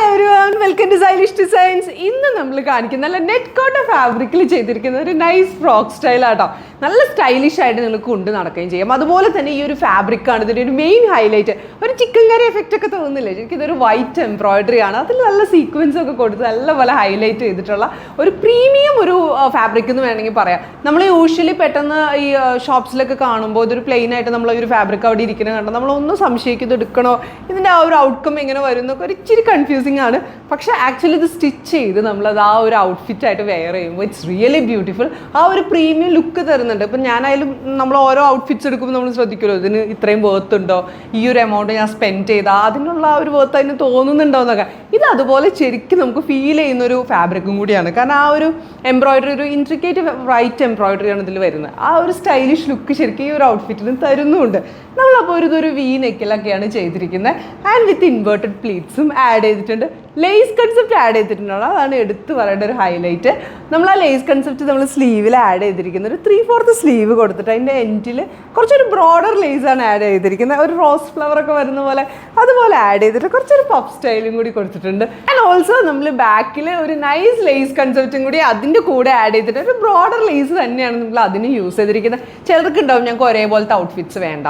everyone, welcome to Stylish Designs. ഇന്ന് നമ്മൾ കാണിക്കുന്ന നല്ല നെറ്റ് കോട്ടൺ ഫാബ്രിക്കിൽ ചെയ്തിരിക്കുന്ന ഒരു നൈസ് ഫ്രോക്ക് സ്റ്റൈൽ ആട്ടോ. നല്ല സ്റ്റൈലിഷ് ആയിട്ട് നിങ്ങൾക്ക് കൊണ്ട് നടക്കുകയും ചെയ്യാം. അതുപോലെ തന്നെ ഈ ഒരു ഫാബ്രിക് ആണ് ഇതിൻ്റെ ഒരു മെയിൻ ഹൈലൈറ്റ്. ഒരു ചിക്കൻ കറി എഫക്റ്റ് ഒക്കെ തോന്നുന്നില്ലേ? ശരിക്കും ഇതൊരു വൈറ്റ് എംബ്രോയിഡറി ആണ്. അതിൽ നല്ല സീക്വൻസ് ഒക്കെ കൊടുത്ത് നല്ലപോലെ ഹൈലൈറ്റ് ചെയ്തിട്ടുള്ള ഒരു പ്രീമിയം ഒരു ഫാബ്രിക് എന്ന് വേണമെങ്കിൽ പറയാം. നമ്മൾ യൂഷ്വലി പെട്ടെന്ന് ഈ ഷോപ്സിലൊക്കെ കാണുമ്പോൾ ഇതൊരു പ്ലെയിൻ ആയിട്ട് നമ്മൾ ഒരു ഫാബ്രിക് അവിടെ ഇരിക്കുന്നത് കണ്ടാൽ നമ്മളൊന്നും സംശയിക്കുന്നത് എടുക്കണോ, ഇതിൻ്റെ ആ ഒരു ഔട്ട്കം എങ്ങനെ വരും എന്നൊക്കെ ഒരു ഇച്ചിരി കൺഫ്യൂസിങ് ആണ്. പക്ഷേ ആക്ച്വലി ഇത് സ്റ്റിച്ച് ചെയ്ത് നമ്മളത് ആ ഒരു ഔട്ട്ഫിറ്റ് ആയിട്ട് വെയർ ചെയ്യുമ്പോൾ ഇറ്റ്സ് റിയലി ബ്യൂട്ടിഫുൾ. ആ ഒരു പ്രീമിയം ലുക്ക് തരുന്നുണ്ട്. ഇപ്പം ഞാനായാലും നമ്മൾ ഓരോ ഔട്ട്ഫിറ്റ്സ് എടുക്കുമ്പോൾ നമ്മൾ ശ്രദ്ധിക്കുമല്ലോ, ഇതിന് ഇത്രയും വർത്ത് ഉണ്ടോ, ഈ ഒരു എമൗണ്ട് ഞാൻ സ്പെൻഡ് ചെയ്താൽ അതിനുള്ള ആ ഒരു വർത്ത് അതിന് തോന്നുന്നുണ്ടോ എന്നൊക്കെ. ഇത് അതുപോലെ ശരിക്കും നമുക്ക് ഫീൽ ചെയ്യുന്ന ഒരു ഫാബ്രിക്കും കൂടിയാണ്. കാരണം ആ ഒരു എംബ്രോയിഡറി, ഒരു ഇൻട്രിക്കേറ്റ് വൈറ്റ് എംബ്രോയിഡറി ആണ് ഇതിൽ വരുന്നത്. ആ ഒരു സ്റ്റൈലിഷ് ലുക്ക് ശരിക്കും ഈ ഒരു ഔട്ട്ഫിറ്റിന് തരുന്നുമുണ്ട്. നമ്മളപ്പോൾ ഇതൊരു വി നെക്കിലൊക്കെയാണ് ചെയ്തിരിക്കുന്നത്. ആൻഡ് വിത്ത് ഇൻവേർട്ടഡ് പ്ലീറ്റ്സും ആഡ് ചെയ്തിട്ടുണ്ട്. ലേസ് കൺസെപ്റ്റ് ആഡ് ചെയ്തിട്ടുണ്ടോ, അതാണ് എടുത്ത് പറയേണ്ട ഒരു ഹൈലൈറ്റ്. നമ്മൾ ആ ലേസ് കൺസെപ്റ്റ് നമ്മൾ സ്ലീവിൽ ആഡ് ചെയ്തിരിക്കുന്നത് ഒരു 3/4 സ്ലീവ് കൊടുത്തിട്ട് അതിൻ്റെ എൻഡിൽ കുറച്ചൊരു ബ്രോഡർ ലേസാണ് ആഡ് ചെയ്തിരിക്കുന്നത്. ഒരു റോസ് ഫ്ലവർ ഒക്കെ വരുന്ന പോലെ അതുപോലെ ആഡ് ചെയ്തിട്ട് കുറച്ചൊരു പഫ് സ്റ്റൈലും കൂടി കൊടുത്തിട്ടുണ്ട്. ആൻഡ് ഓൾസോ നമ്മൾ ബാക്കിൽ ഒരു നൈസ് ലേസ് കൺസെപ്റ്റും കൂടി അതിൻ്റെ കൂടെ ആഡ് ചെയ്തിട്ട് ഒരു ബ്രോഡർ ലേസ് തന്നെയാണ് നമ്മൾ അതിന് യൂസ് ചെയ്തിരിക്കുന്നത്. ചിലർക്ക് ഉണ്ടാവും ഞങ്ങൾക്ക് ഒരേപോലത്തെ ഔട്ട്ഫിറ്റ്സ് വേണ്ട,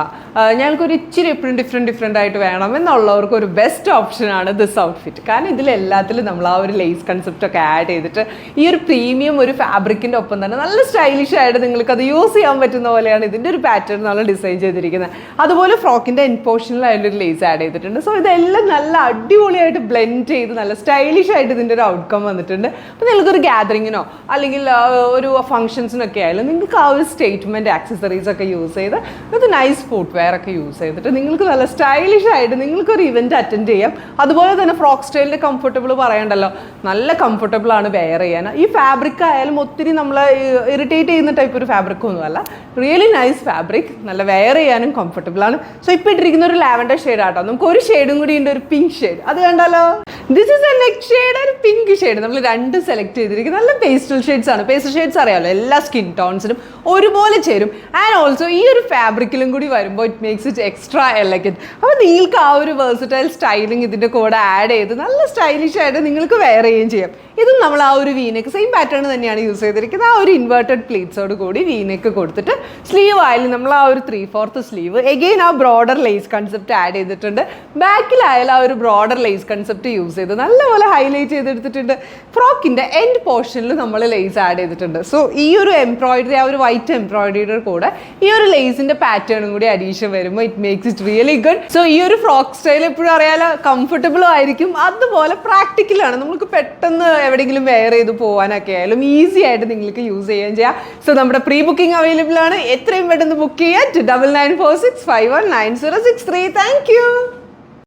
ഞങ്ങൾക്കൊരു ഇച്ചിരി എപ്പോഴും ഡിഫറെൻറ്റ് ആയിട്ട് വേണം എന്നുള്ളവർക്ക് ഒരു ബെസ്റ്റ് ഓപ്ഷനാണ് ദിസ് ഔട്ട്ഫിറ്റ്. കാരണം ഇതിലെല്ലാത്തിലും നമ്മൾ ആ ഒരു ലേസ് കൺസെപ്റ്റ് ഒക്കെ ആഡ് ചെയ്തിട്ട് ഈ ഒരു പ്രീമിയം ഒരു ഫാബ്രിക്കിൻ്റെ ഒപ്പം തന്നെ നല്ല സ്റ്റൈലിഷ് ആയിട്ട് നിങ്ങൾക്ക് അത് യൂസ് ചെയ്യാൻ പറ്റുന്ന പോലെയാണ് ഇതിൻ്റെ ഒരു പാറ്റേൺ നമ്മൾ ഡിസൈൻ ചെയ്തിരിക്കുന്നത്. അതുപോലെ ഫ്രോക്കിൻ്റെ എൻഡ് പോർഷനിൽ അതിലൊരു ലേസ് ആഡ് ചെയ്തിട്ടുണ്ട്. സോ ഇതെല്ലാം നല്ല അടിപൊളിയായിട്ട് ബ്ലെൻഡ് ചെയ്ത് നല്ല സ്റ്റൈലിഷ് ആയിട്ട് ഇതിൻ്റെ ഒരു ഔട്ട്കം വന്നിട്ടുണ്ട്. അപ്പോൾ നിങ്ങൾക്കൊരു ഗ്യാതറിങ്ങിനോ അല്ലെങ്കിൽ ഒരു ഫംഗ്ഷൻസിനൊക്കെ ആയാലും നിങ്ങൾക്ക് ആ ഒരു സ്റ്റേറ്റ്മെൻറ്റ് ആക്സസറീസ് ഒക്കെ യൂസ് ചെയ്ത് ഇത് നൈസ് ഫുഡ് വെയർ ഒക്കെ യൂസ് ചെയ്തിട്ട് നിങ്ങൾക്ക് നല്ല സ്റ്റൈലിഷ് ആയിട്ട് നിങ്ങൾക്കൊരു ഇവൻറ്റ് അറ്റൻഡ് ചെയ്യാം. അതുപോലെ തന്നെ ഫ്രോക്ക് സ്റ്റൈലിൻ്റെ കംഫർട്ടബിൾ പറയണ്ടല്ലോ, നല്ല കംഫർട്ടബിൾ ആണ് വെയർ ചെയ്യാൻ. ഈ ഫാബ്രിക് ആയാലും ഒത്തിരി നമ്മളെ ഇറിറ്റേറ്റ് ചെയ്യുന്ന ടൈപ്പ് ഒരു ഫാബ്രിക് ഒന്നുമല്ല, റിയലി നൈസ് ഫാബ്രിക്, നല്ല വെയർ ചെയ്യാനും കംഫർട്ടബിൾ ആണ്. സോ ഇപ്പോൾ ഇട്ടിരിക്കുന്ന ഒരു ലാവൻഡർ ഷെയ്ഡ് ആട്ടോ. നമുക്ക് ഒരു ഷെയ്ഡും കൂടി ഉണ്ട്, ഒരു പിങ്ക് ഷെയ്ഡ്. അത് കണ്ടാലോ, this is A next shade, ഒരു പിങ്ക് ഷെയ്ഡ്. നമ്മൾ രണ്ട് സെലക്ട് ചെയ്തിരിക്കുന്നത് നല്ല പേസ്റ്റൽ ഷെയ്ഡ്സ് ആണ്. പേസ്റ്റൽ ഷെയ്ഡ്സ് അറിയാമല്ലോ, എല്ലാ സ്കിൻ ടോൺസിനും ഒരുപോലെ ചേരും. ആൻഡ് ഓൾസോ ഈ ഒരു ഫാബ്രിക്കിലും കൂടി വരുമ്പോൾ it makes it extra elegant. അപ്പോൾ നിങ്ങൾക്ക് ആ ഒരു വേഴ്സറ്റൈൽ സ്റ്റൈലിംഗ് ഇതിൻ്റെ കൂടെ ആഡ് ചെയ്ത് നല്ല സ്റ്റൈലിഷ് ആയിട്ട് നിങ്ങൾക്ക് വെയർ ചെയ്യുകയും ചെയ്യാം. ഇതും നമ്മൾ ആ ഒരു വീനെക്ക് സെയിം പാറ്റേൺ തന്നെയാണ് യൂസ് ചെയ്തിരിക്കുന്നത്. ആ ഒരു ഇൻവേർട്ടഡ് പ്ലീറ്റ്സോട് കൂടി വീനെക്ക് കൊടുത്തിട്ട് സ്ലീവ് ആയാലും നമ്മൾ ആ ഒരു 3/4 സ്ലീവ് എഗെയിൻ ആ ബ്രോഡർ ലേസ് കൺസെപ്റ്റ് ആഡ് ചെയ്തിട്ടുണ്ട്. ബാക്കിലായാലും ആ ഒരു ബ്രോഡർ ലേസ് കൺസെപ്റ്റ് യൂസ് ചെയ്ത് നല്ലപോലെ ഹൈലൈറ്റ് ചെയ്തെടുത്തിട്ടുണ്ട്. ഫ്രോക്കിൻ്റെ എൻഡ് പോർഷനിൽ നമ്മൾ ലേസ് ആഡ് ചെയ്തിട്ടുണ്ട്. സോ ഈ ഒരു എംബ്രോയിഡറി, ആ ഒരു വൈറ്റ് എംബ്രോയിഡറിയുടെ കൂടെ ഈ ഒരു ലേസിൻ്റെ പാറ്റേണും കൂടി അഡീഷൻ വരുമ്പോൾ it makes it really good. So ഈ ഒരു ഫ്രോക്ക് സ്റ്റൈൽ എപ്പോഴും അറിയാലോ, കംഫർട്ടബിളും ആയിരിക്കും, അതുപോലെ പ്രാക്ടിക്കലാണ്. നമുക്ക് പെട്ടെന്ന് എവിടെയെങ്കിലും വെയർ ചെയ്ത് പോകാനൊക്കെ ആയാലും ഈസി ആയിട്ട് നിങ്ങൾക്ക് യൂസ് ചെയ്യുകയും ചെയ്യാം. സോ നമ്മുടെ പ്രീ ബുക്കിംഗ് അവൈലബിൾ ആണ്. എത്രയും പെട്ടെന്ന് ബുക്ക് ചെയ്യുക. 9946519063. Thank you.